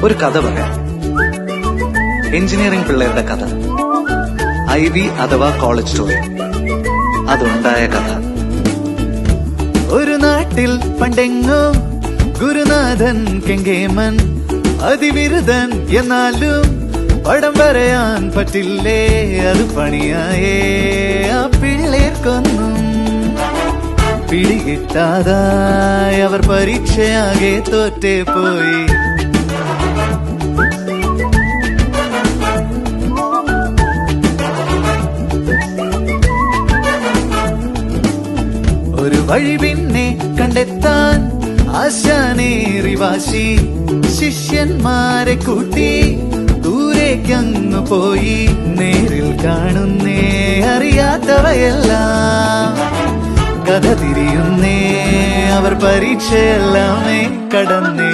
ഒരു കഥ പറയാം. എഞ്ചിനീയറിംഗ് പിള്ളേരുടെ കഥ. ഐവി അഥവാ കോളേജ് സ്റ്റോറി. അതുണ്ടായ കഥ. ഒരു നാട്ടിൽ പണ്ടെങ്ങും ഗുരുനാഥൻ കെങ്കേമൻ, അതിവിരുദ്ധൻ എന്നാലും പടം വരയാൻ പറ്റില്ലേ, അത് പണിയായേ ആ പിള്ളേർക്കൊന്നും പിടികിട്ടാതായി അവർ പരീക്ഷയാകെ തോറ്റേ പോയി. ഒരു വഴി പിന്നെ കണ്ടെത്താൻ ആശാനേറി വാശി, ശിഷ്യന്മാരെ കൂട്ടി ദൂരേക്കങ്ങു പോയി. നേരിൽ കാണുന്നേ അറിയാത്തവയെല്ലാം കഥ തിരിയുന്നേ, അവർ പരീക്ഷയെല്ലാമേ കടന്നേ.